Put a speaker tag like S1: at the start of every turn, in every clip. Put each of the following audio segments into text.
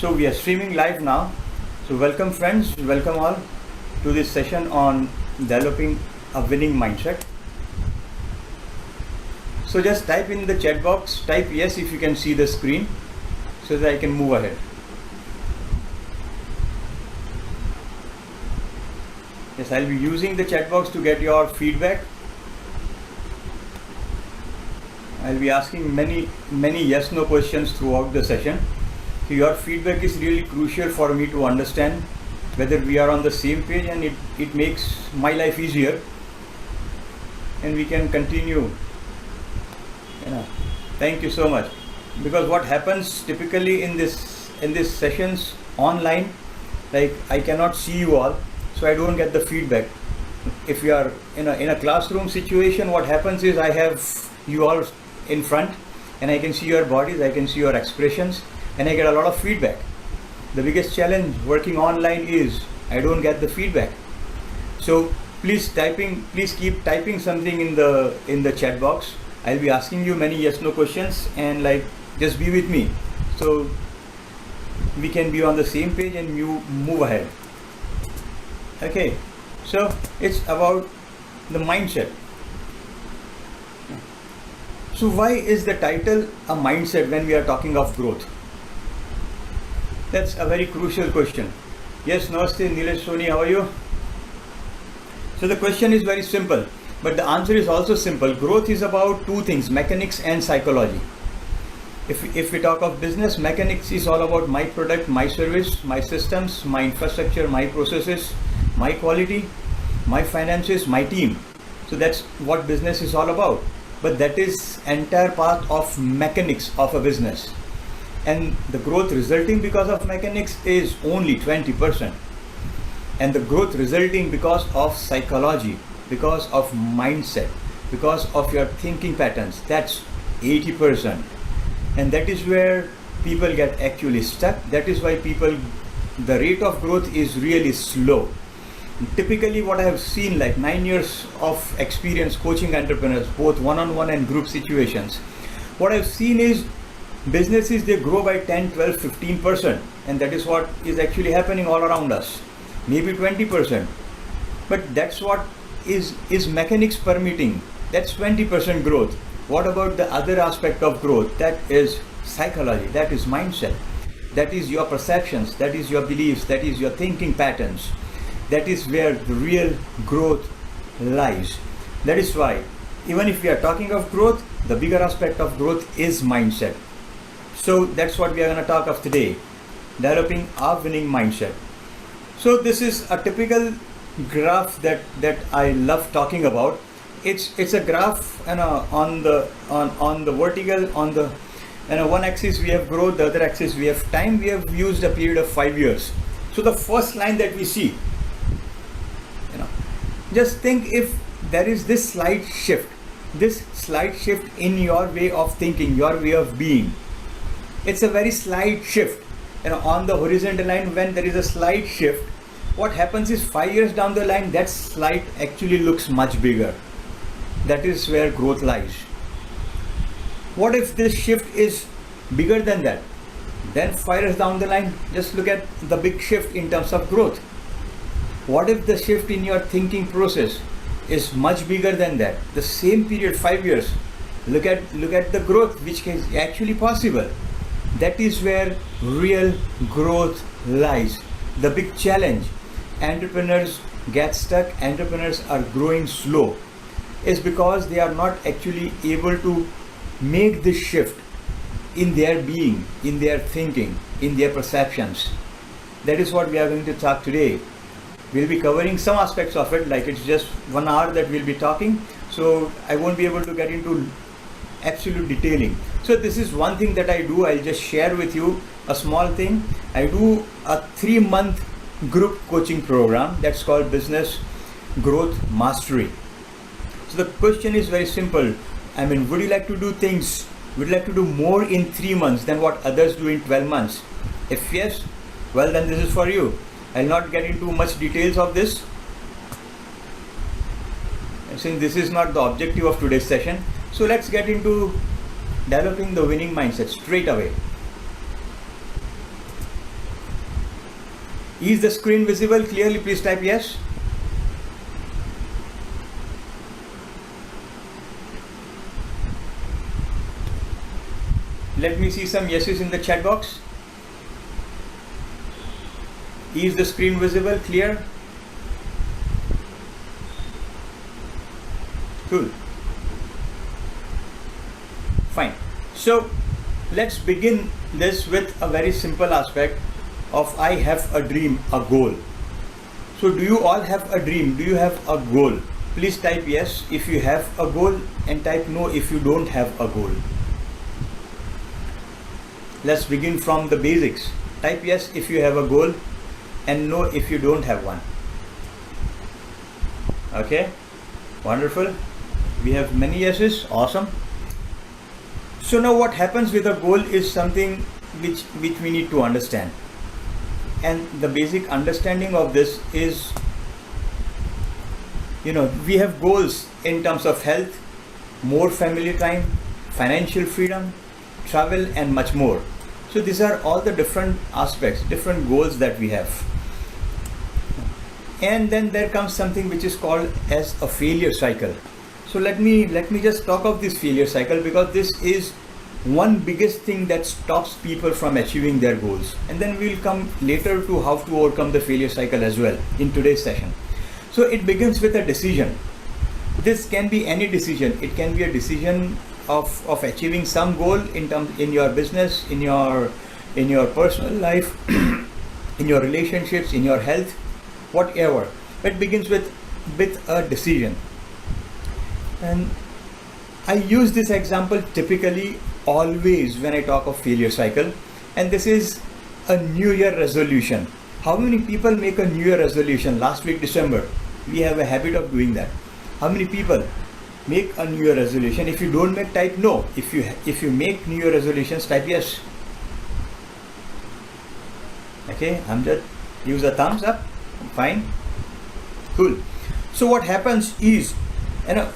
S1: So we are streaming live now. So welcome friends, welcome all to this session on developing a winning mindset. So just type in the chat box, type yes if you can see the screen so that I can move ahead. Yes, I'll be using the chat box to get your feedback. I'll be asking many yes no questions throughout the session. So your feedback is really crucial for me to understand whether we are on the same page, and it makes my life easier and we can continue. Thank you so much. Because what happens typically in this sessions online, like I cannot see you all, so I don't get the feedback. If you are in a classroom situation, what happens is I have you all in front and I can see your bodies, I can see your expressions, and I get a lot of feedback. The biggest challenge working online is I don't get the feedback. So please keep typing something in the chat box. I'll be asking you many yes no questions, and just be with me so we can be on the same page and you move ahead. Okay, so it's about the mindset. So why is the title a mindset when we are talking of growth? That's a very crucial question. Yes, namaste, Mithilesh, Soni, how are you? So the question is very simple, but the answer is also simple. Growth is about two things, mechanics and psychology. If we talk of business, mechanics is all about my product, my service, my systems, my infrastructure, my processes, my quality, my finances, my team. So that's what business is all about. But that is entire part of mechanics of a business. And the growth resulting because of mechanics is only 20%. And the growth resulting because of psychology, because of mindset, because of your thinking patterns, that's 80%. And that is where people get actually stuck. That is why the rate of growth is really slow. Typically what I have seen, 9 years of experience coaching entrepreneurs, both one-on-one and group situations, what I've seen is businesses, they grow by 10, 12, 15%, and that is what is actually happening all around us, maybe 20%. But that's what is mechanics permitting. That's 20% growth. What about the other aspect of growth? That is psychology, that is mindset, that is your perceptions, that is your beliefs, that is your thinking patterns. That is where the real growth lies. That is why, even if we are talking of growth, the bigger aspect of growth is mindset. So that's what we are going to talk of today, developing a winning mindset. So this is a typical graph that I love talking about. It's a graph, on the vertical, on the one axis we have growth, the other axis we have time. We have used a period of 5 years. So the first line that we see, just think if there is this slight shift in your way of thinking, your way of being. It's a very slight shift. On the horizontal line, when there is a slight shift, what happens is 5 years down the line, that slight actually looks much bigger. That is where growth lies. What if this shift is bigger than that? Then 5 years down the line, just look at the big shift in terms of growth. What if the shift in your thinking process is much bigger than that? The same period, 5 years, look at the growth which is actually possible. That is where real growth lies. The big challenge, entrepreneurs get stuck, entrepreneurs are growing slow, is because they are not actually able to make this shift in their being, in their thinking, in their perceptions. That is what we are going to talk today. We'll be covering some aspects of it, it's just 1 hour that we'll be talking, so I won't be able to get into absolute detailing. So this is one thing that I do. I'll just share with you a small thing. I do a 3-month group coaching program that's called Business Growth Mastery. So the question is very simple. Would you like to do things, would you like to do more in 3 months than what others do in 12 months? If yes, well then this is for you. I'll not get into much details of this, since this is not the objective of today's session. So let's get into developing the winning mindset straight away. Is the screen visible clearly? Please type yes. Let me see some yeses in the chat box. Is the screen visible, clear? Cool. Fine. So let's begin this with a very simple aspect of I have a dream, a goal. So do you all have a dream? Do you have a goal? Please type yes if you have a goal and type no if you don't have a goal. Let's begin from the basics. Type yes if you have a goal and no if you don't have one. Okay, wonderful. We have many yeses. Awesome. So now what happens with a goal is something which we need to understand. And the basic understanding of this is, we have goals in terms of health, more family time, financial freedom, travel, and much more. So these are all the different aspects, different goals that we have. And then there comes something which is called as a failure cycle. So let me just talk of this failure cycle, because this is one biggest thing that stops people from achieving their goals. And then we'll come later to how to overcome the failure cycle as well in today's session. So it begins with a decision. This can be any decision. It can be a decision of achieving some goal in your business, in your personal life, in your relationships, in your health, whatever. It begins with a decision. And I use this example typically always when I talk of failure cycle, and this is a New Year resolution. How many people make a New Year resolution? Last week December, we have a habit of doing that. How many people make a New Year resolution? If you don't make, type no. If you make New Year resolutions, type yes. Okay, I'm just use a thumbs up. Fine, cool. So what happens is,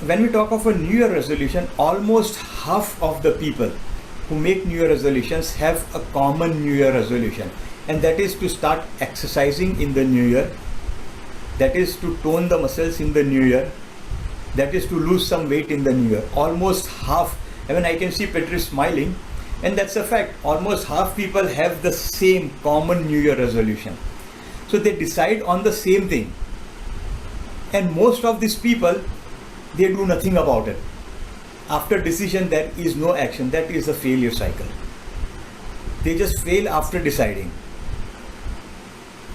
S1: when we talk of a New Year resolution, almost half of the people who make New Year resolutions have a common New Year resolution, and that is to start exercising in the New Year, that is to tone the muscles in the New Year, that is to lose some weight in the New Year. Almost half, I can see Petri smiling, and that's a fact. Almost half people have the same common New Year resolution. So they decide on the same thing, and most of these people, they do nothing about it. After decision, there is no action. That is a failure cycle. They just fail after deciding.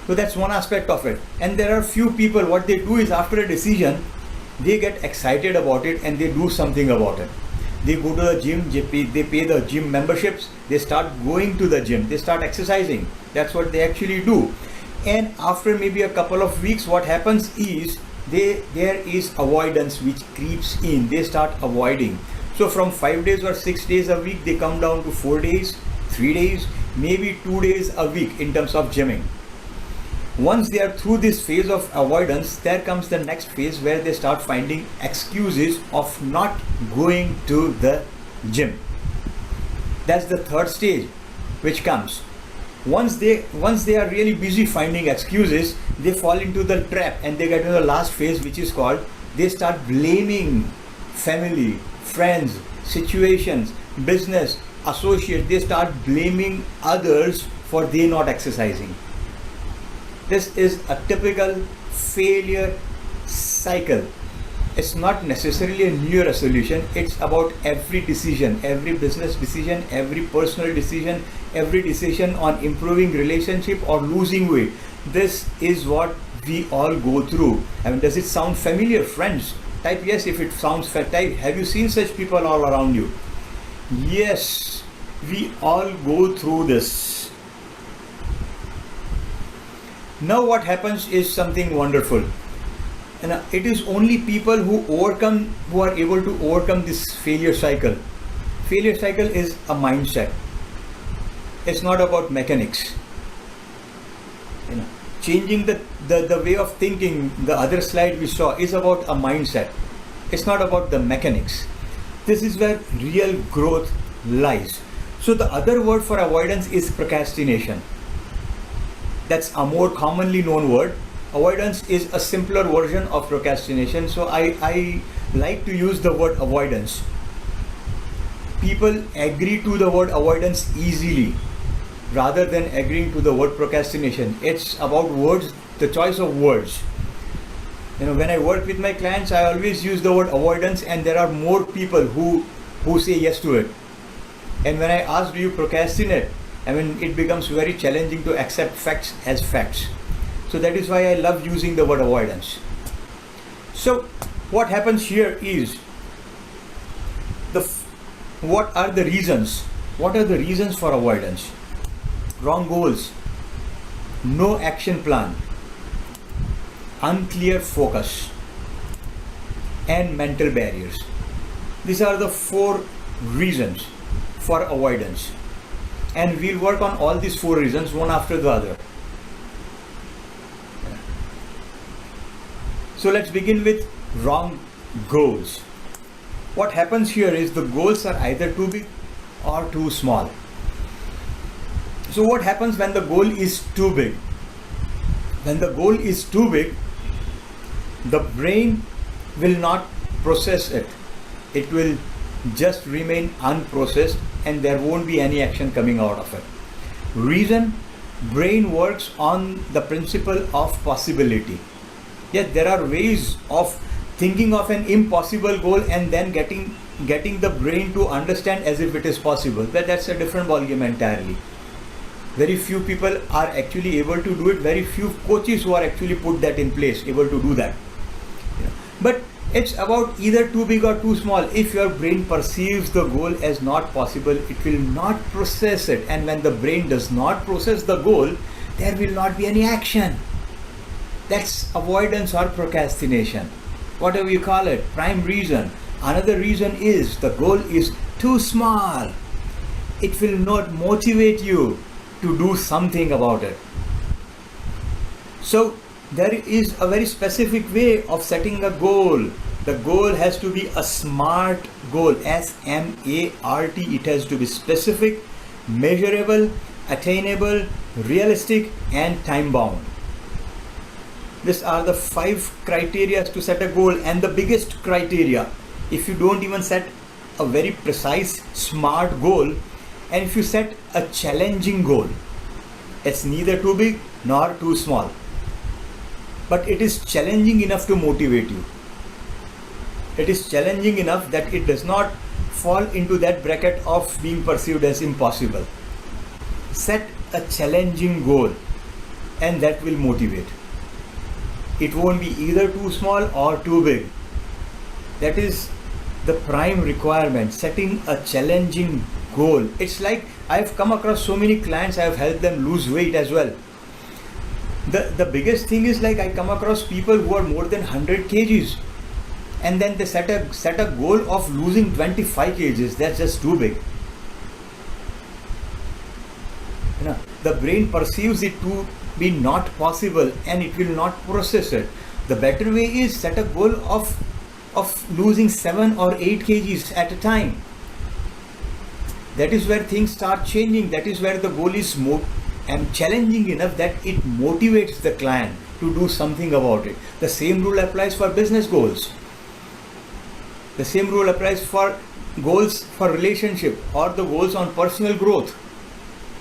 S1: So that's one aspect of it. And there are few people, what they do is after a decision, they get excited about it and they do something about it. They go to the gym, they pay the gym memberships, they start going to the gym, they start exercising. That's what they actually do. And after maybe a couple of weeks, what happens is, there is avoidance which creeps in. They start avoiding. So from 5 days or 6 days a week, they come down to 4 days, 3 days, maybe 2 days a week in terms of gymming. Once they are through this phase of avoidance, there comes the next phase where they start finding excuses of not going to the gym. That's the third stage which comes. Once they are really busy finding excuses, they fall into the trap and they get into the last phase, which is called, they start blaming family, friends, situations, business, associates. They start blaming others for they not exercising. This is a typical failure cycle. It's not necessarily a New Year resolution. It's about every decision, every business decision, every personal decision, every decision on improving relationship or losing weight. This is what we all go through. Does it sound familiar, friends? Type yes if it sounds familiar. Have you seen such people all around you? Yes, we all go through this. Now what happens is something wonderful. And it is only people who are able to overcome this failure cycle. Failure cycle is a mindset. It's not about mechanics. Changing the way of thinking, the other slide we saw, is about a mindset. It's not about the mechanics. This is where real growth lies. So the other word for avoidance is procrastination. That's a more commonly known word. Avoidance is a simpler version of procrastination, so I like to use the word avoidance. People agree to the word avoidance easily rather than agreeing to the word procrastination. It's about words, the choice of words. When I work with my clients, I always use the word avoidance, and there are more people who say yes to it. And when I ask, do you procrastinate? It becomes very challenging to accept facts as facts. So that is why I love using the word avoidance. So what happens here is, what are the reasons? What are the reasons for avoidance? Wrong goals, no action plan, unclear focus, and mental barriers. These are the 4 reasons for avoidance. And we'll work on all these 4 reasons one after the other. So let's begin with wrong goals. What happens here is the goals are either too big or too small. So what happens when the goal is too big? When the goal is too big, the brain will not process it. It will just remain unprocessed, and there won't be any action coming out of it. Reason: brain works on the principle of possibility. Yet there are ways of thinking of an impossible goal and then getting the brain to understand as if it is possible. But that's a different ballgame entirely. Very few people are actually able to do it. Very few coaches who are actually put that in place, able to do that. But it's about either too big or too small. If your brain perceives the goal as not possible, it will not process it. And when the brain does not process the goal, there will not be any action. That's avoidance or procrastination, whatever you call it. Prime reason. Another reason is the goal is too small. It will not motivate you to do something about it. So there is a very specific way of setting a goal. The goal has to be a SMART goal, SMART. It has to be specific, measurable, attainable, realistic, and time bound. These are the 5 criteria to set a goal, and the biggest criteria. If you don't even set a very precise SMART goal, and if you set a challenging goal, it's neither too big nor too small, but it is challenging enough to motivate you. It is challenging enough that it does not fall into that bracket of being perceived as impossible. Set a challenging goal, and that will motivate. It won't be either too small or too big. That is the prime requirement, setting a challenging goal. It's like I've come across so many clients, I have helped them lose weight as well. The biggest thing is, like, I come across people who are more than 100 kgs, and then they set a goal of losing 25 kgs. That's just too big. The brain perceives it to be not possible, and it will not process it. The better way is set a goal of losing 7 or 8 kgs at a time. That is where things start changing. That is where the goal is challenging enough that it motivates the client to do something about it. The same rule applies for business goals. The same rule applies for goals for relationship or the goals on personal growth.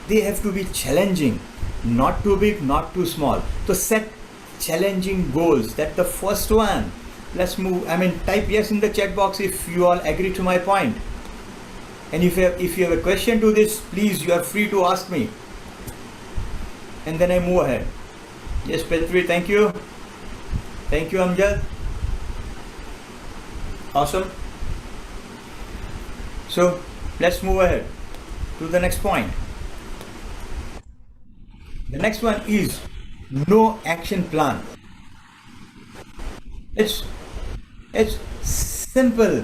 S1: They have to be challenging, not too big, not too small. So set challenging goals. That's the first one. Let's move. Type yes in the chat box if you all agree to my point. And if you have a question to this, please, you are free to ask me. And then I move ahead. Yes, Petri, thank you. Thank you, Amjad. Awesome. So let's move ahead to the next point. The next one is no action plan. It's simple.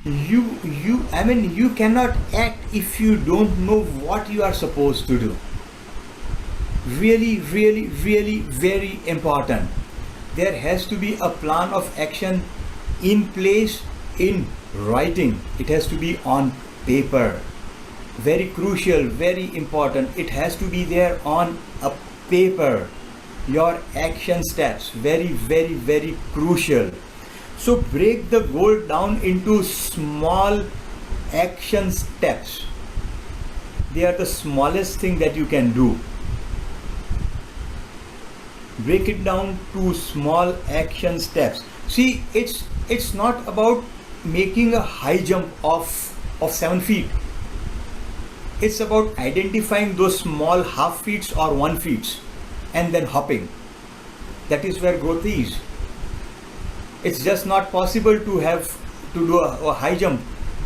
S1: You cannot act if you don't know what you are supposed to do. Really, really, really very important. There has to be a plan of action in place, in writing. It has to be on paper. Very crucial, very important. It has to be there on a paper. Your action steps, very, very, very crucial. So break the goal down into small action steps. They are the smallest thing that you can do. Break it down to small action steps. See, it's not about making a high jump of 7 feet. It's about identifying those small half feet or 1 feet and then hopping. That is where growth is. It's just not possible to do a high jump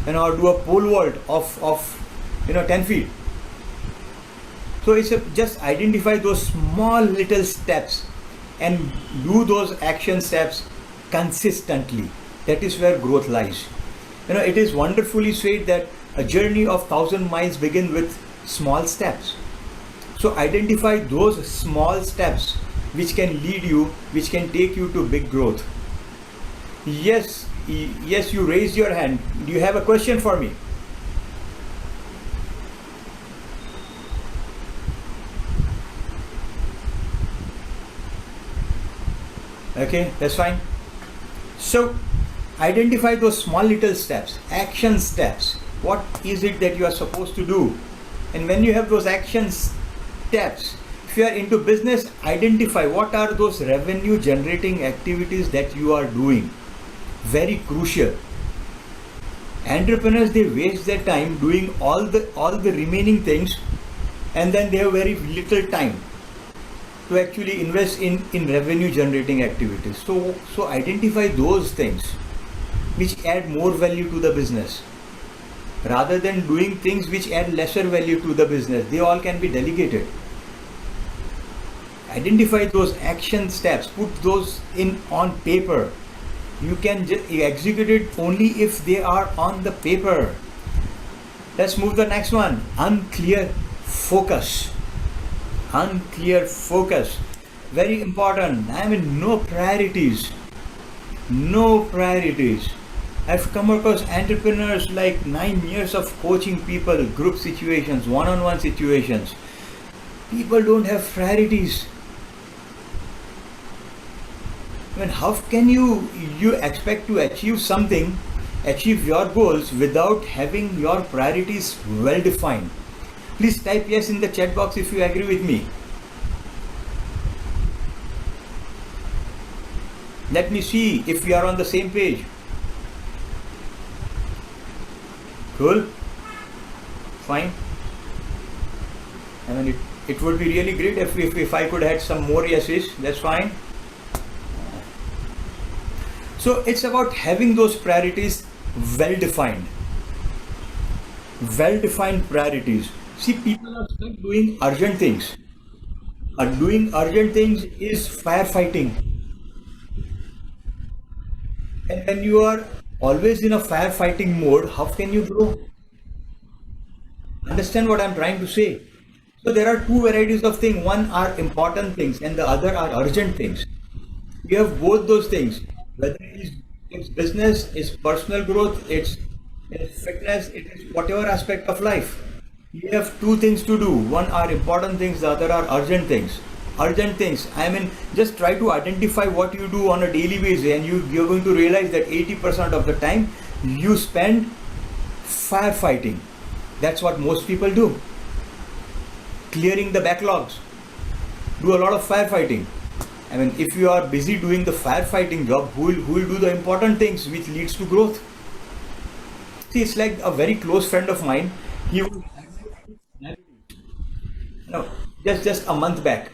S1: or do a pole vault of 10 feet. So it's just identify those small little steps and do those action steps consistently. That is where growth lies. It is wonderfully said that a journey of 1,000 miles begins with small steps. So identify those small steps which can lead you, which can take you to big growth. Yes, you raised your hand. Do you have a question for me? Okay, that's fine. So identify those small little steps, action steps. What is it that you are supposed to do? And when you have those action steps, if you are into business, identify what are those revenue generating activities that you are doing. Very crucial. Entrepreneurs, they waste their time doing all the remaining things, and then they have very little time to actually invest in revenue generating activities. So identify those things which add more value to the business rather than doing things which add lesser value to the business. They all can be delegated. Identify those action steps, put those on paper. You can execute it only if they are on the paper. Let's move to the next one. Unclear focus. Unclear focus. Very important. No priorities. No priorities. I've come across entrepreneurs like 9 years of coaching people, group situations, one-on-one situations. People don't have priorities. How can you expect to achieve something, achieve your goals without having your priorities well defined? Please type yes in the chat box if you agree with me. Let me see if we are on the same page. Cool? Fine. It would be really great if I could add some more yeses. That's fine. So it's about having those priorities well defined. Well defined priorities. See, people are stuck doing urgent things. Doing urgent things is firefighting. And when you are always in a firefighting mode, how can you grow? Understand what I'm trying to say? So there are two varieties of things. One are important things and the other are urgent things. You have both those things. Whether it's business, it's personal growth, it's fitness, it is whatever aspect of life. You have two things to do. One are important things, the other are urgent things. Urgent things, just try to identify what you do on a daily basis, and you're going to realize that 80% of the time you spend firefighting. That's what most people do. Clearing the backlogs. Do a lot of firefighting. If you are busy doing the firefighting job, who will do the important things which leads to growth? See, it's like a very close friend of mine. He was just a month back.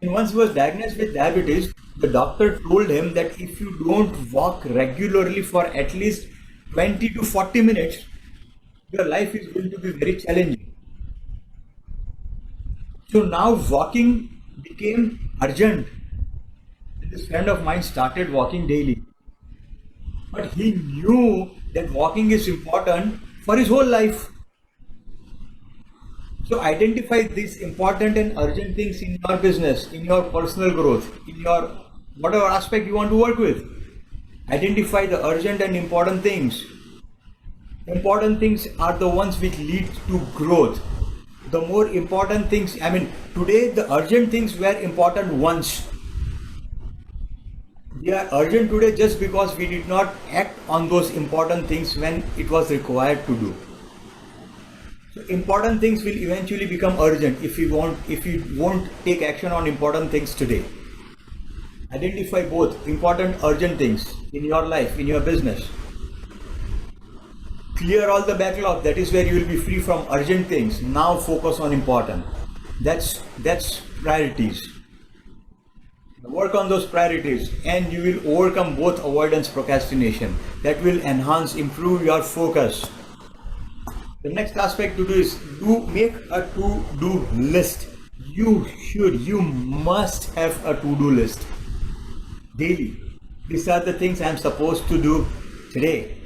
S1: And once he was diagnosed with diabetes, the doctor told him that if you don't walk regularly for at least 20 to 40 minutes, your life is going to be very challenging. So now walking became urgent. This friend of mine started walking daily. But he knew that walking is important for his whole life. So identify these important and urgent things in your business, in your personal growth, in your whatever aspect you want to work with. Identify the urgent and important things. Important things are the ones which lead to growth. the more important things, I mean, today the urgent things were important once. They are urgent today just because we did not act on those important things when it was required to do. So important things will eventually become urgent if we won't take action on important things today. Identify both important, urgent things in your life, in your business. Clear all the backlog. That is where you will be free from urgent things. Now focus on important. That's priorities. Work on those priorities and you will overcome both avoidance, procrastination. That will enhance, improve your focus. The next aspect to do is make a to-do list. You must have a to-do list daily. These are the things I am supposed to do today.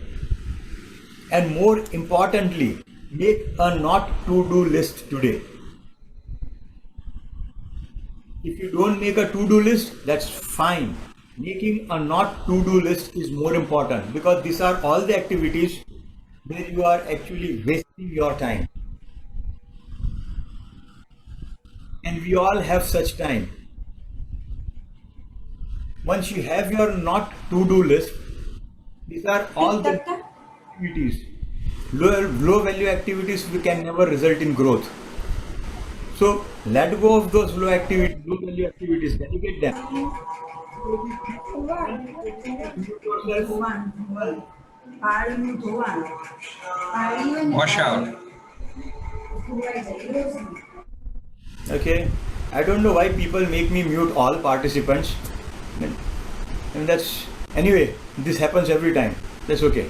S1: And more importantly, make a not to-do list today. If you don't make a to-do list, that's fine. Making a not to-do list is more important because these are all the activities where you are actually wasting your time. And we all have such time. Once you have your not to-do list, these are all the activities. Low value activities we can never result in growth. So let go of those low value activities, delegate them.
S2: Wash out.
S1: Okay, I don't know why people make me mute all participants. And that's anyway, this happens every time. That's okay.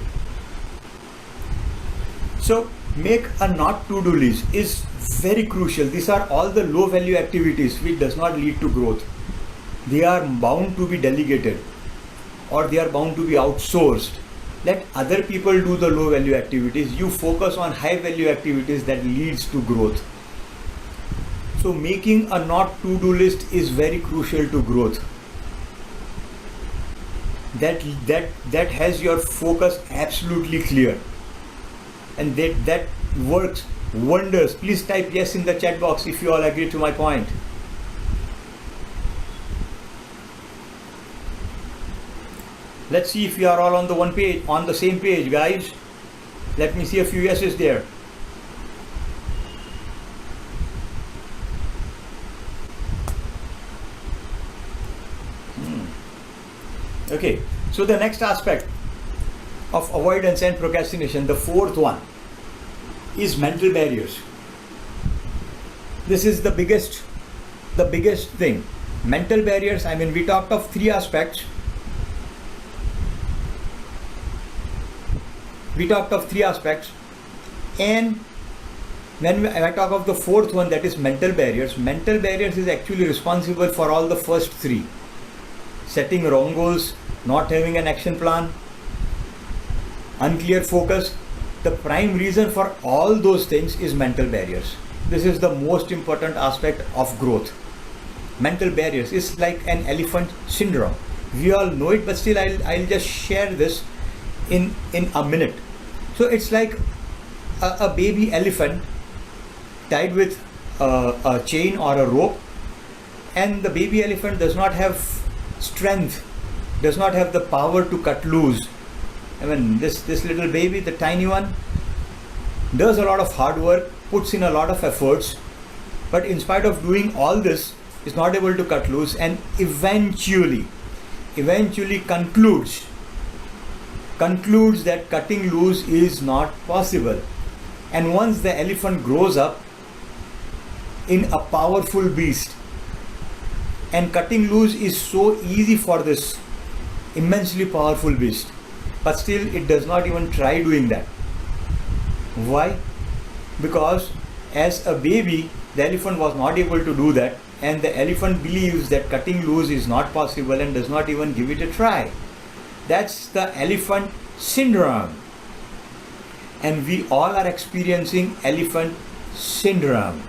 S1: So make a not to do list is very crucial. These are all the low value activities which does not lead to growth. They are bound to be delegated or they are bound to be outsourced. Let other people do the low value activities. You focus on high value activities that leads to growth. So making a not to do list is very crucial to growth. That has your focus absolutely clear. And that works wonders. Please type yes in the chat box if you all agree to my point. Let's see if we are all on the same page, guys. Let me see a few yeses there. Okay, so the next aspect of avoidance and procrastination, the fourth one, is mental barriers. This is the biggest thing. Mental barriers, I mean, we talked of three aspects. And when I talk of the fourth one, that is mental barriers is actually responsible for all the first three. Setting wrong goals, not having an action plan, unclear focus. The prime reason for all those things is mental barriers. This is the most important aspect of growth. Mental barriers is like an elephant syndrome. We all know it, but still I'll just share this in a minute. So it's like a baby elephant tied with a chain or a rope, and the baby elephant does not have strength, does not have the power to cut loose. I mean, this little baby, the tiny one, does a lot of hard work, puts in a lot of efforts, but in spite of doing all this, is not able to cut loose, and eventually concludes that cutting loose is not possible. And once the elephant grows up in a powerful beast, and cutting loose is so easy for this immensely powerful beast, but still it does not even try doing that. Why? Because as a baby, the elephant was not able to do that, and the elephant believes that cutting loose is not possible and does not even give it a try. That's the elephant syndrome. And we all are experiencing elephant syndrome.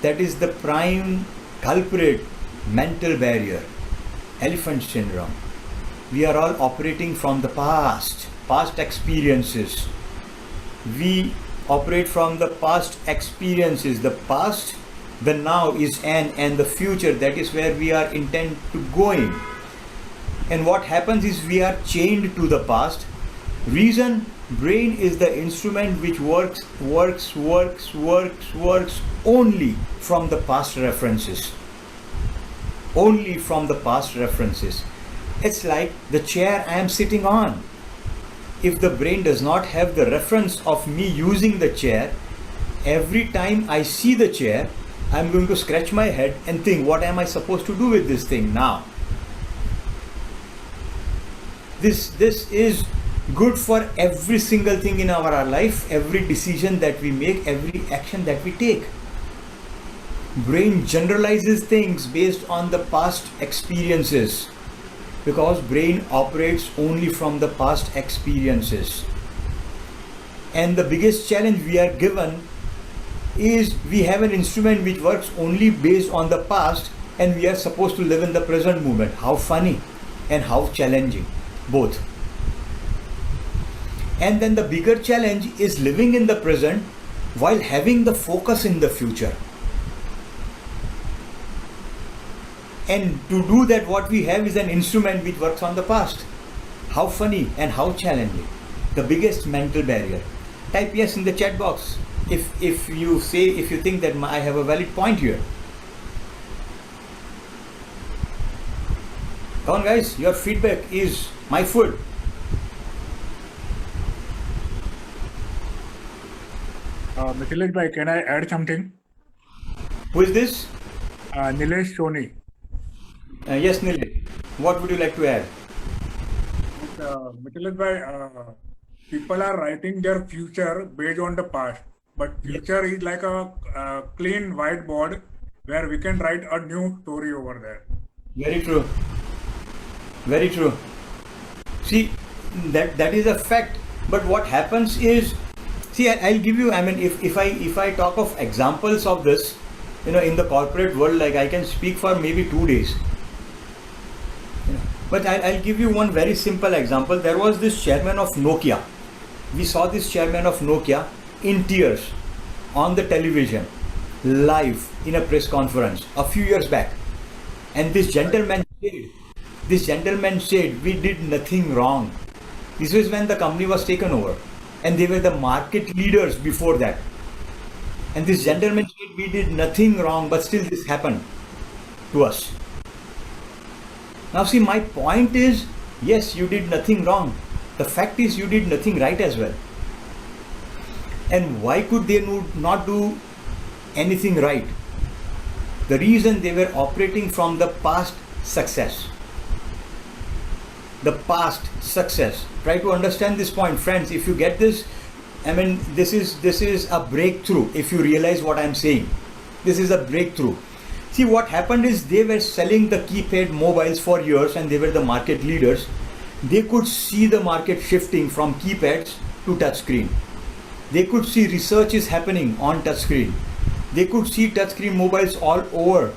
S1: That is the prime culprit, mental barrier, elephant syndrome. We are all operating from the past experiences. We operate from the past experiences. The past, the now is an, and the future, that is where we are intent to going. And what happens is we are chained to the past. Reason, brain is the instrument which works only from the past references. Only from the past references. It's like the chair I am sitting on. If the brain does not have the reference of me using the chair, every time I see the chair, I'm going to scratch my head and think, what am I supposed to do with this thing now? This is good for every single thing in our life, every decision that we make, every action that we take. Brain generalizes things based on the past experiences, because brain operates only from the past experiences. And the biggest challenge we are given is we have an instrument which works only based on the past, and we are supposed to live in the present moment. How funny and how challenging, both. And then the bigger challenge is living in the present while having the focus in the future. And to do that, what we have is an instrument which works on the past. How funny and how challenging. The biggest mental barrier. Type yes in the chat box if you think that I have a valid point here. Come on guys, your feedback is my food.
S3: Mithilesh bhai, can I add something?
S1: Who is this?
S3: Nilesh Soni.
S1: Yes, Nilesh. What would you like to add?
S3: Mithilesh bhai, people are writing their future based on the past, but future is like a clean whiteboard where we can write a new story over there.
S1: Very true. Very true. See, that is a fact. But what happens is, see, I'll give you, if I talk of examples of this, in the corporate world, like I can speak for maybe 2 days. But I'll give you one very simple example. There was this chairman of Nokia. We saw this chairman of Nokia in tears on the television, live in a press conference a few years back. And this gentleman said, we did nothing wrong. This was when the company was taken over. And they were the market leaders before that. And this gentleman said, we did nothing wrong, but still this happened to us. Now see, my point is, yes, you did nothing wrong. The fact is, you did nothing right as well. And why could they not do anything right? The reason, they were operating from the past success. The past success. Try to understand this point, friends. If you get this, this is a breakthrough. If you realize what I'm saying, this is a breakthrough. See, what happened is they were selling the keypad mobiles for years, and they were the market leaders. They could see the market shifting from keypads to touchscreen. They could see research is happening on touchscreen. They could see touchscreen mobiles all over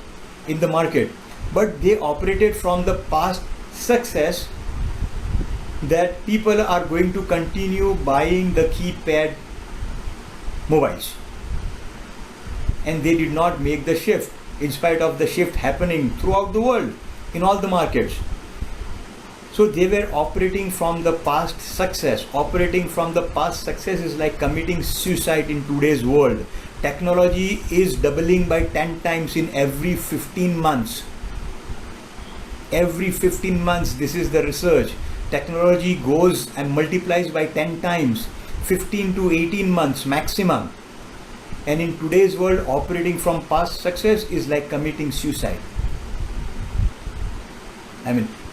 S1: in the market. But they operated from the past success, that people are going to continue buying the keypad mobiles. And they did not make the shift, in spite of the shift happening throughout the world, in all the markets. So they were operating from the past success. Operating from the past success is like committing suicide in today's world. Technology is doubling by 10 times in every 15 months. Every 15 months, this is the research. Technology goes and multiplies by 10 times, 15 to 18 months maximum. And in today's world, operating from past success is like committing suicide.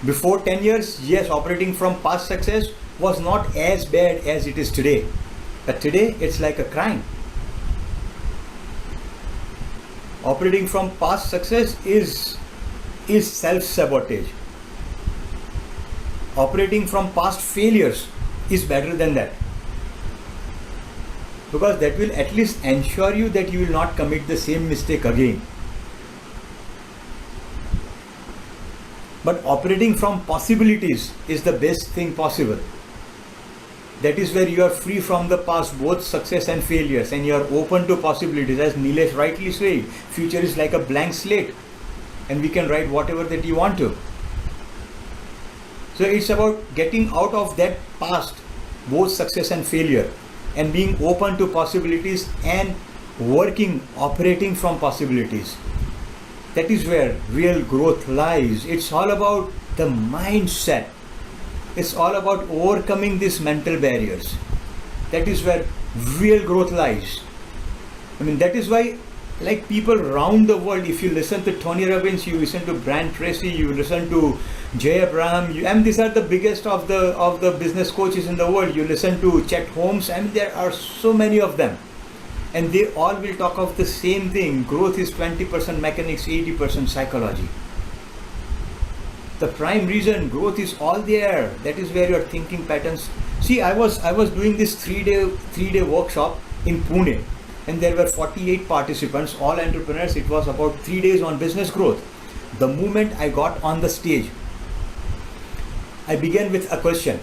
S1: Before 10 years, yes, operating from past success was not as bad as it is today. But today, it's like a crime. Operating from past success is self-sabotage. Operating from past failures is better than that, because that will at least ensure you that you will not commit the same mistake again. But operating from possibilities is the best thing possible. That is where you are free from the past, both success and failures, and you are open to possibilities. As Nilesh rightly said, future is like a blank slate, and we can write whatever that you want to. So it's about getting out of that past, both success and failure, and being open to possibilities and working, operating from possibilities. That is where real growth lies. It's all about the mindset. It's all about overcoming these mental barriers. That is where real growth lies. I mean, that is why, like, people around the world, if you listen to Tony Robbins, you listen to Brian Tracy, you listen to Jay Abraham, and these are the biggest of the business coaches in the world. You listen to Chet Holmes, and there are so many of them. And they all will talk of the same thing. Growth is 20% mechanics, 80% psychology. The prime reason growth is all there. That is where your thinking patterns. See, I was doing this three-day workshop in Pune, and there were 48 participants, all entrepreneurs. It was about 3 days on business growth. The moment I got on the stage, I began with a question.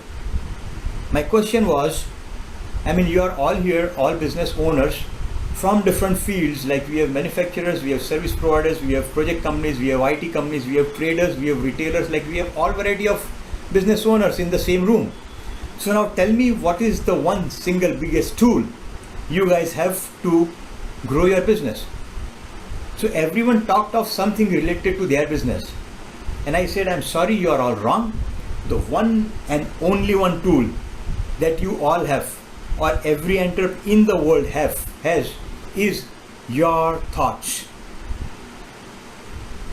S1: My question was, I mean, you are all here, all business owners from different fields. Like, we have manufacturers, we have service providers, we have project companies, we have IT companies, we have traders, we have retailers. Like, we have all variety of business owners in the same room. So now tell me, what is the one single biggest tool you guys have to grow your business? So everyone talked of something related to their business, and I said, I'm sorry, you are all wrong. The one and only one tool that you all have, or every entrepreneur in the world has, is your thoughts.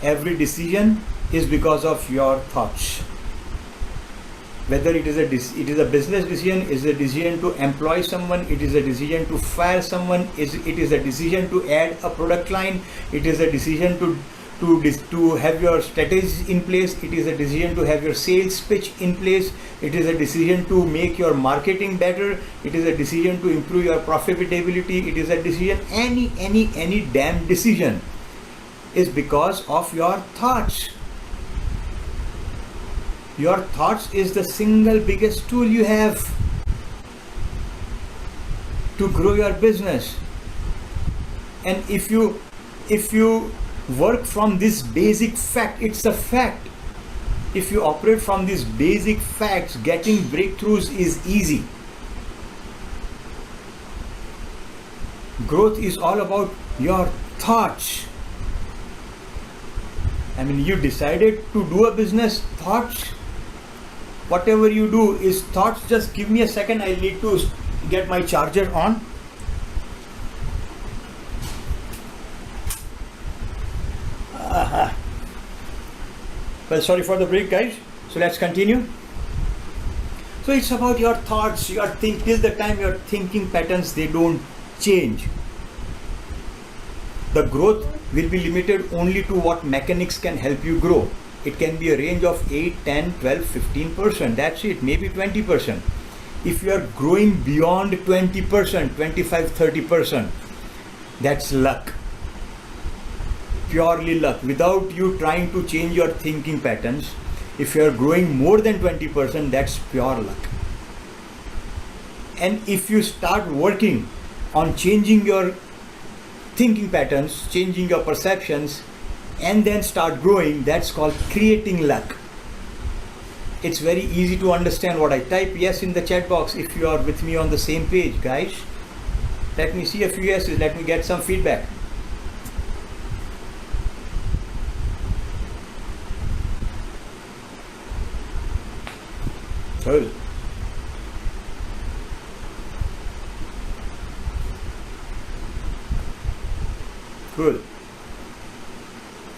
S1: Every decision is because of your thoughts. Whether it is a business decision, is a decision to employ someone, it is a decision to fire someone, it is a decision to add a product line, it is a decision to have your strategies in place, it is a decision to have your sales pitch in place, it is a decision to make your marketing better, it is a decision to improve your profitability, it is a decision, any damn decision is because of your thoughts. Your thoughts is the single biggest tool you have to grow your business. And if you work from this basic fact, it's a fact. If you operate from these basic facts, getting breakthroughs is easy. Growth is all about your thoughts. I mean, you decided to do a business, thoughts. Whatever you do is thoughts. Just give me a second, I need to get my charger on. Well, sorry for the break, guys. So let's continue. So it's about your thoughts, till the time your thinking patterns, they don't change. The growth will be limited only to what mechanics can help you grow. It can be a range of 8, 10, 12, 15%. That's it, maybe 20%. If you are growing beyond 20%, 25, 30%, that's luck. Purely luck, without you trying to change your thinking patterns. If you are growing more than 20%, that's pure luck. And if you start working on changing your thinking patterns, changing your perceptions, and then start growing, that's called creating luck. It's very easy to understand what I type. Yes, in the chat box, if you are with me on the same page, guys. Let me see a few yeses, let me get some feedback. Cool. Cool.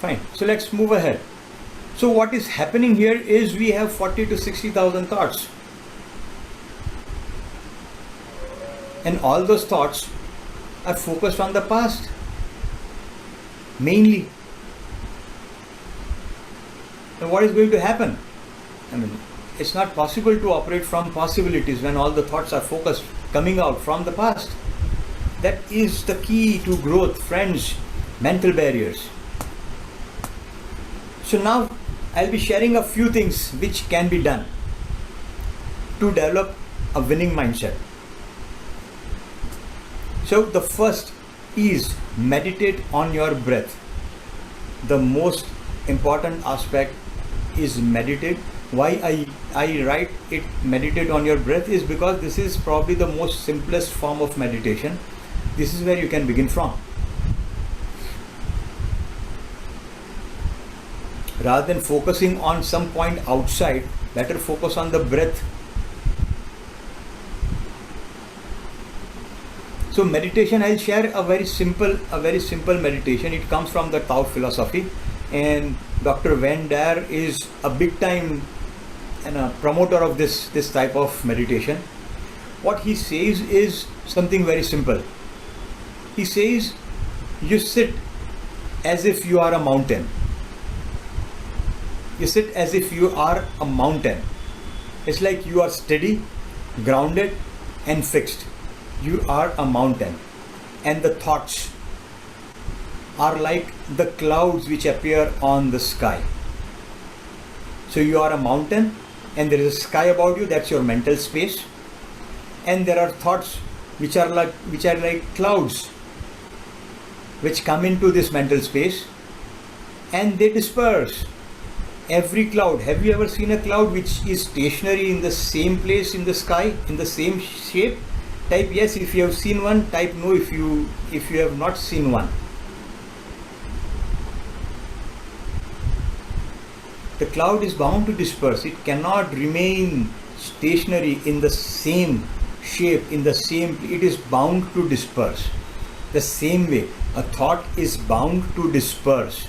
S1: Fine. So let's move ahead. So what is happening here is we have 40 to 60,000 thoughts. And all those thoughts are focused on the past. Mainly. And what is going to happen? I mean, it's not possible to operate from possibilities when all the thoughts are focused, coming out from the past. That is the key to growth, friends. Mental barriers. So now I'll be sharing a few things which can be done to develop a winning mindset. So the first is meditate on your breath. The most important aspect is meditate. Why I write it meditate on your breath is because this is probably the most simplest form of meditation. This is where you can begin from. Rather than focusing on some point outside, better focus on the breath. So meditation, I'll share a very simple meditation. It comes from the Tao philosophy, and Dr. Van Der is a big time and a promoter of this type of meditation. What he says is something very simple. He says you sit as if you are a mountain. You sit as if you are a mountain. It's like you are steady, grounded and fixed. You are a mountain, and the thoughts are like the clouds which appear on the sky. So you are a mountain and there is a sky about you, that's your mental space, and there are thoughts which are like clouds which come into this mental space and they disperse. Every cloud, have you ever seen a cloud which is stationary in the same place in the sky, in the same shape? Type yes if you have seen one, type no if you have not seen one. The cloud is bound to disperse. It cannot remain stationary in the same shape, it is bound to disperse. The same way, a thought is bound to disperse.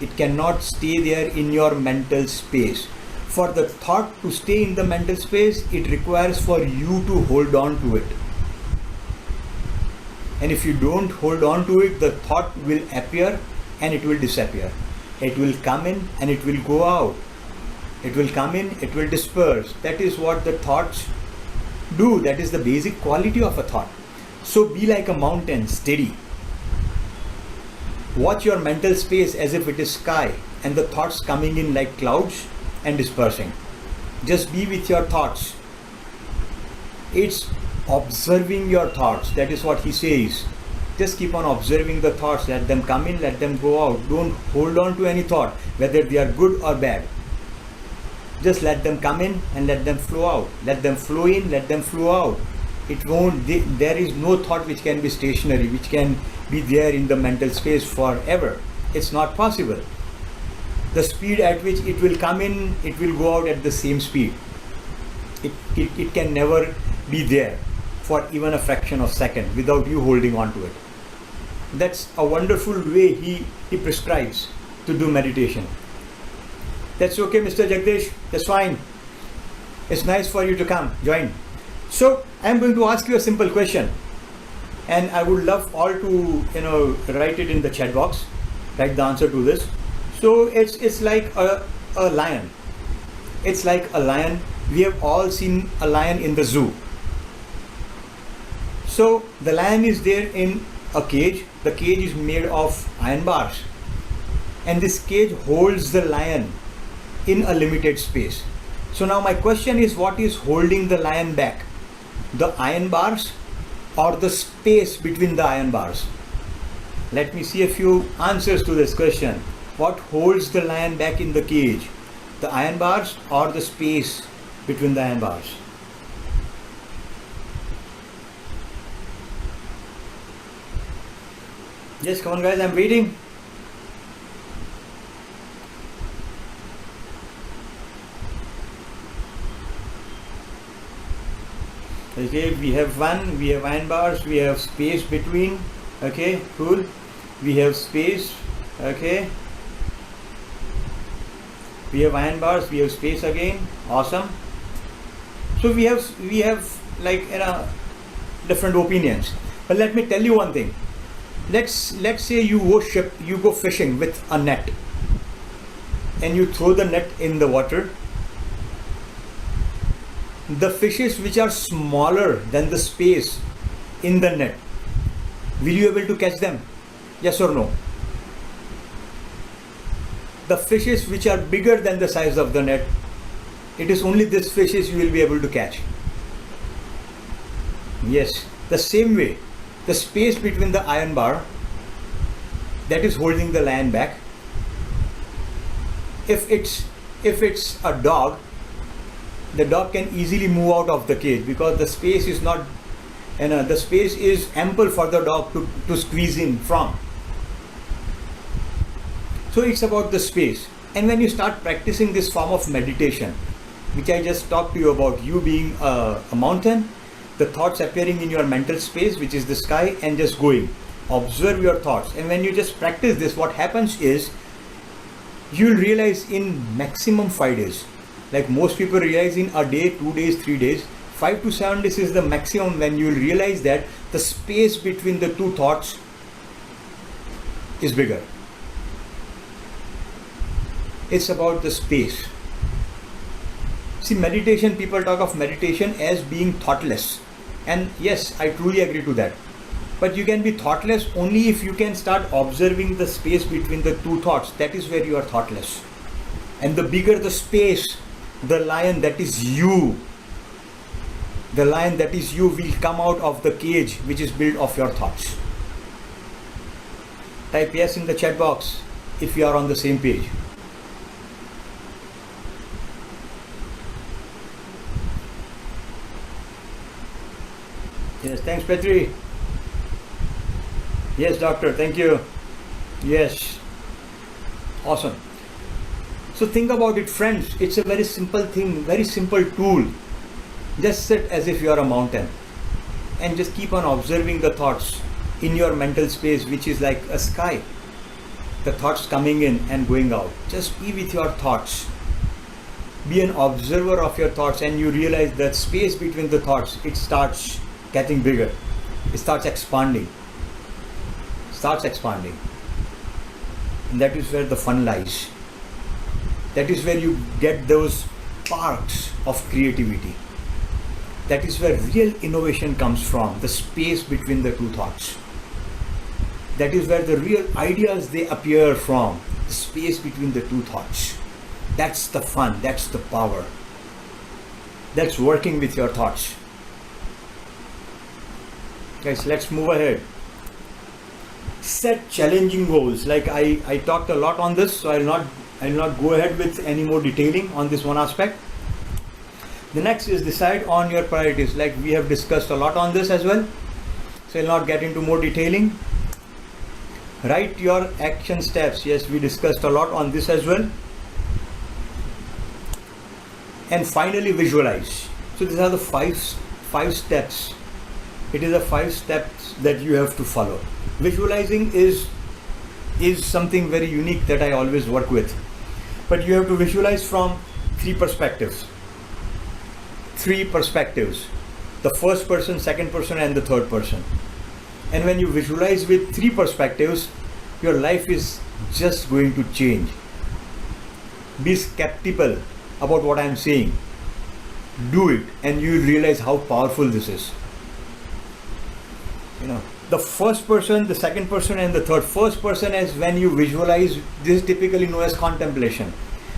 S1: It cannot stay there in your mental space. For the thought to stay in the mental space, it requires for you to hold on to it. And if you don't hold on to it, the thought will appear and it will disappear. It will come in and it will go out. It will come in, it will disperse. That is what the thoughts do. That is the basic quality of a thought. So be like a mountain, steady. Watch your mental space as if it is sky and the thoughts coming in like clouds and dispersing. Just be with your thoughts. It's observing your thoughts. That is what he says. Just keep on observing the thoughts. Let them come in, let them go out. Don't hold on to any thought, whether they are good or bad. Just let them come in and let them flow out. Let them flow in, let them flow out. There is no thought which can be stationary, which can be there in the mental space forever. It's not possible. The speed at which it will come in, it will go out at the same speed. It can never be there for even a fraction of a second without you holding on to it. That's a wonderful way he prescribes to do meditation. That's okay, Mr. Jagdish. That's fine. It's nice for you to come, join. So I'm going to ask you a simple question, and I would love all to write it in the chat box. Write the answer to this. So it's like a lion. It's like a lion. We have all seen a lion in the zoo. So the lion is there in a cage. The cage is made of iron bars, and this cage holds the lion in a limited space. So now my question is, what is holding the lion back? The iron bars or the space between the iron bars? Let me see a few answers to this question. What holds the lion back in the cage? The iron bars or the space between the iron bars? Yes, come on guys, I'm waiting. Okay, we have iron bars, we have space between. Okay, cool. We have space. Okay, we have iron bars, we have space again. Awesome. So we have like different opinions. But let me tell you one thing. Let's say you go fishing with a net, and you throw the net in the water. The fishes which are smaller than the space in the net, will you be able to catch them? Yes or no? The fishes which are bigger than the size of the net, it is only these fishes you will be able to catch. Yes, the same way, the space between the iron bar that is holding the lion back, if it's a dog, the dog can easily move out of the cage because the space is not, the space is ample for the dog to squeeze in from. So it's about the space. And when you start practicing this form of meditation, which I just talked to you about, you being a mountain, the thoughts appearing in your mental space, which is the sky, and just going. Observe your thoughts. And when you just practice this, what happens is you'll realize in maximum 5 days. Like most people realize in a day, 2 days, 3 days, 5 to 7 days is the maximum when you'll realize that the space between the two thoughts is bigger. It's about the space. See, meditation, people talk of meditation as being thoughtless. And yes, I truly agree to that. But you can be thoughtless only if you can start observing the space between the two thoughts. That is where you are thoughtless. And the bigger the space, the lion that is you, will come out of the cage which is built of your thoughts. Type yes in the chat box if you are on the same page. Yes, thanks Petri. Yes, doctor, thank you. Yes, awesome. So think about it, friends. It's a very simple thing, very simple tool. Just sit as if you are a mountain and just keep on observing the thoughts in your mental space, which is like a sky. The thoughts coming in and going out. Just be with your thoughts. Be an observer of your thoughts, and you realize that space between the thoughts, it starts getting bigger. It starts expanding. And that is where the fun lies. That is where you get those sparks of creativity. That is where real innovation comes from, the space between the two thoughts. That is where the real ideas they appear from, the space between the two thoughts. That's the fun, that's the power. That's working with your thoughts. Guys, let's move ahead. Set challenging goals. Like I talked a lot on this, so I'll not go ahead with any more detailing on this one aspect. The next is decide on your priorities. Like we have discussed a lot on this as well, so I'll not get into more detailing. Write your action steps. Yes, we discussed a lot on this as well. And finally, visualize. So these are the five steps. It is a 5 steps that you have to follow. Visualizing is something very unique that I always work with. But you have to visualize from 3 perspectives. 3 perspectives. The first person, second person, and the third person. And when you visualize with 3 perspectives, your life is just going to change. Be skeptical about what I am saying. Do it, and you will realize how powerful this is. The first person, the second person, and the third. First person is when you visualize. This is typically known as contemplation.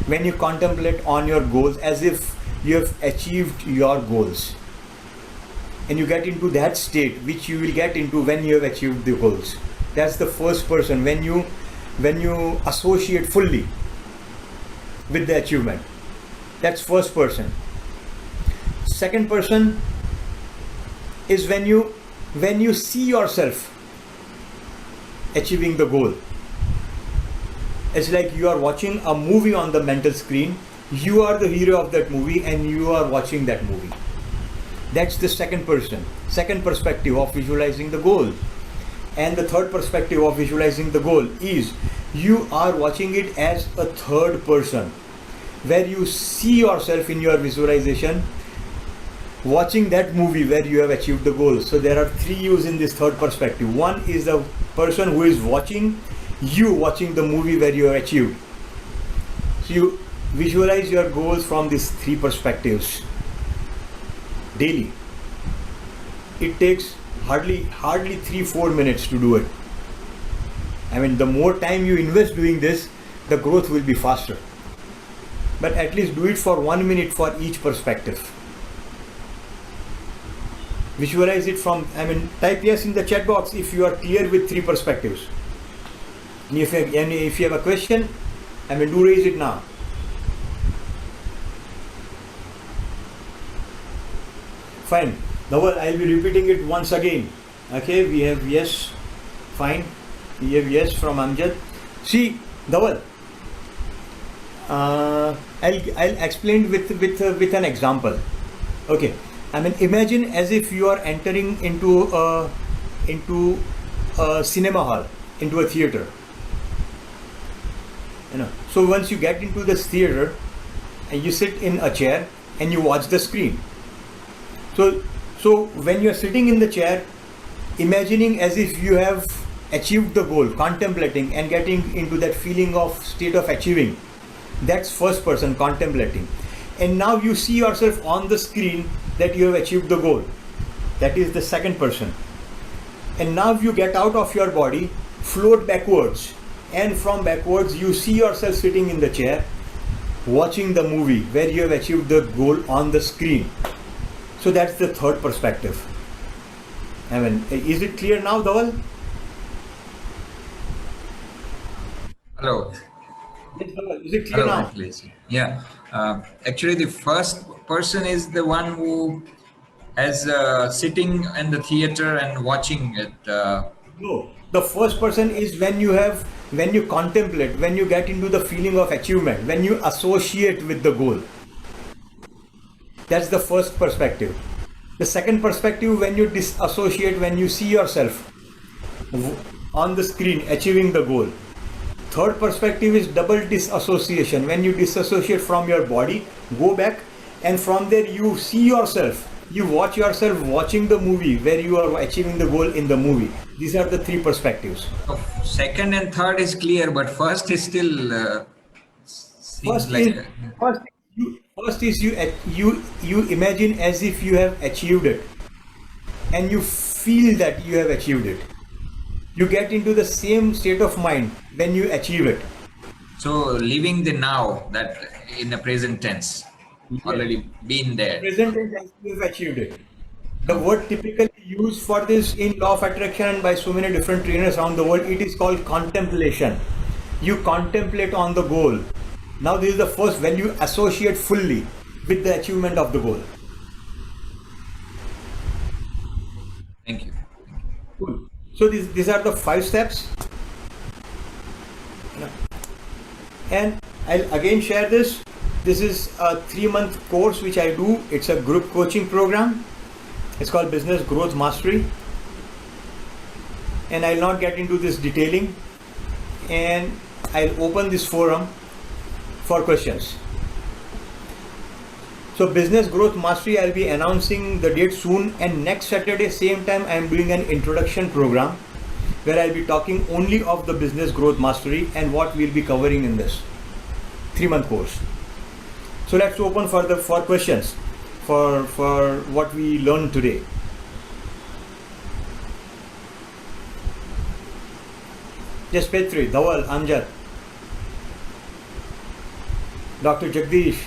S1: When you contemplate on your goals as if you have achieved your goals, and you get into that state which you will get into when you have achieved the goals. That's the first person, when you associate fully with the achievement. That's first person. Second person is when you see yourself achieving the goal. It's like you are watching a movie on the mental screen. You are the hero of that movie and you are watching that movie. That's the second person, second perspective of visualizing the goal. And the third perspective of visualizing the goal is you are watching it as a third person, where you see yourself in your visualization watching that movie where you have achieved the goal. So there are 3 yous in this third perspective. One is the person who is watching the movie where you have achieved. So you visualize your goals from these 3 perspectives daily. It takes hardly 3-4 minutes to do it. I mean, the more time you invest doing this, the growth will be faster. But at least do it for 1 minute for each perspective. Visualize it from, type yes in the chat box if you are clear with three perspectives. And if you have a question, do raise it now. Fine. Now I'll be repeating it once again. Okay, we have yes. Fine. We have yes from Amjad. See, Dhawal, I'll explain with an example. Okay, imagine as if you are entering into a cinema hall, into a theater. So once you get into this theater, and you sit in a chair and you watch the screen. So when you are sitting in the chair, imagining as if you have achieved the goal, contemplating and getting into that feeling of state of achieving, that's first person, contemplating. And now you see yourself on the screen that you have achieved the goal, that is the second person. And now you get out of your body, float backwards, and from backwards you see yourself sitting in the chair watching the movie where you have achieved the goal on the screen. So that's the third perspective. Is it clear now, Dhawal?
S2: Hello.
S1: Is it clear now?
S2: Please. Yeah. Actually, the first person is the one who is sitting in the theater and watching it.
S1: No, the first person is when you contemplate, when you get into the feeling of achievement, when you associate with the goal. That's the first perspective. The second perspective, when you disassociate, when you see yourself on the screen achieving the goal. Third perspective is double disassociation, when you disassociate from your body, go back, and from there you see yourself, you watch yourself watching the movie where you are achieving the goal in the movie. These are the three perspectives.
S2: Second and third is clear, but first is still
S1: First is you imagine as if you have achieved it, and you feel that you have achieved it. You get into the same state of mind when you achieve it.
S2: So living the now, that in the present tense, already been there.
S1: Present tense as you have achieved it. The word typically used for this in law of attraction and by so many different trainers around the world, it is called contemplation. You contemplate on the goal. Now this is the first, when you associate fully with the achievement of the goal.
S2: Thank you.
S1: Cool. So these are the 5 steps. And I'll again share this. This is a 3-month course which I do. It's a group coaching program. It's called Business Growth Mastery. And I'll not get into this detailing. And I'll open this forum for questions. So Business Growth Mastery, I'll be announcing the date soon, and next Saturday same time I'm doing an introduction program where I'll be talking only of the Business Growth Mastery and what we'll be covering in this 3-month course. So let's open for questions for what we learned today. Yes, Petri, Dhawal, Amjad, Dr. Jagdish.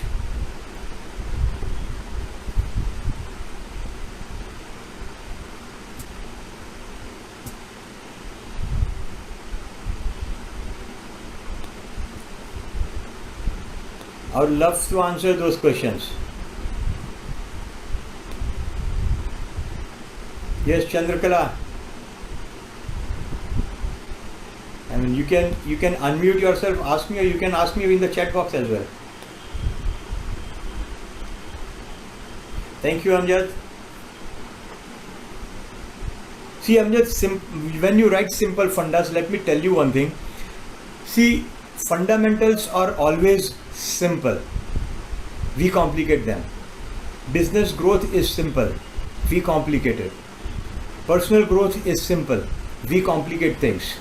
S1: I would love to answer those questions. Yes, Chandrakala. You can unmute yourself, ask me, or you can ask me in the chat box as well. Thank you, Amjad. See, Amjad, when you write simple fundas, let me tell you one thing. See, fundamentals are always simple. We complicate them. Business growth is simple. We complicate it. Personal growth is simple. We complicate things.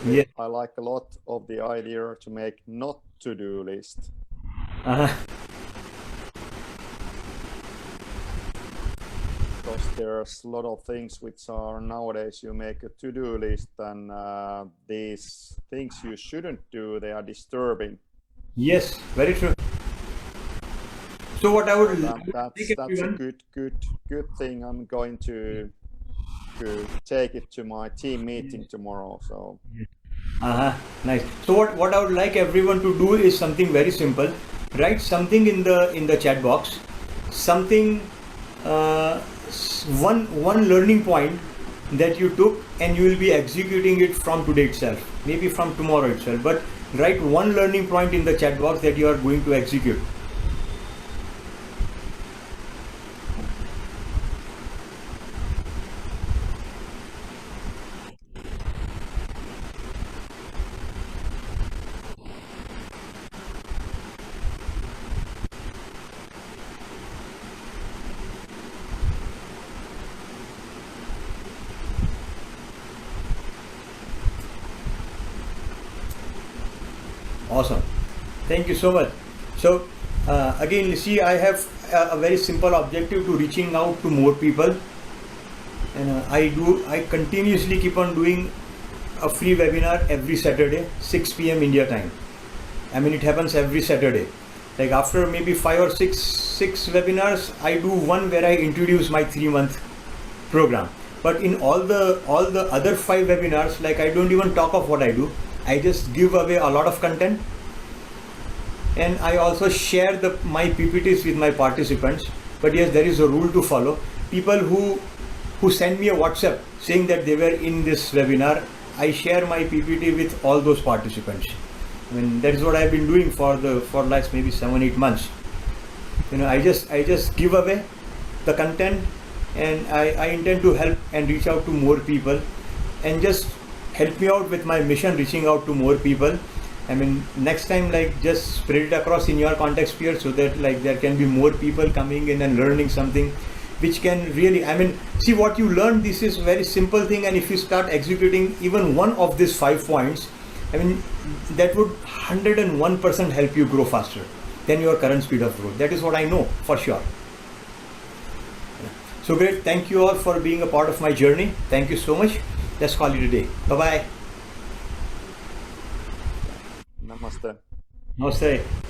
S4: Yeah. I like a lot of the idea to make not to-do list. Because there's a lot of things which are nowadays you make a to-do list, and these things you shouldn't do, they are disturbing.
S1: Yes, very true. So what I would
S4: That's a good thing. I'm going to take it to my team meeting tomorrow. So
S1: Nice. So what I would like everyone to do is something very simple. Write something in the chat box, something one learning point that you took, and you will be executing it from today itself, maybe from tomorrow itself. But write one learning point in the chat box that you are going to execute. Awesome. Thank you so much. So again, see, I have a very simple objective to reaching out to more people, and I continuously keep on doing a free webinar every Saturday, 6 p.m. India time. I mean, it happens every Saturday. Like after maybe 5 or 6 webinars, I do one where I introduce my 3-month program. But in all the other 5 webinars, like I don't even talk of what I do. I just give away a lot of content, and I also share my PPTs with my participants. But yes, there is a rule to follow. People who send me a WhatsApp saying that they were in this webinar, I share my PPT with all those participants. I mean, that is what I've been doing for last maybe 7-8 months. I just give away the content, and I intend to help and reach out to more people, and just help me out with my mission, reaching out to more people. I mean, next time, like, just spread it across in your contact sphere, so that like there can be more people coming in and learning something which can really, I mean, see what you learn. This is very simple thing, and if you start executing even one of these 5 points, I mean, that would 101% help you grow faster than your current speed of growth. That is what I know for sure. So great. Thank you all for being a part of my journey. Thank you so much. Let's call it a day. Bye-bye.
S4: namaste.
S1: Namaste.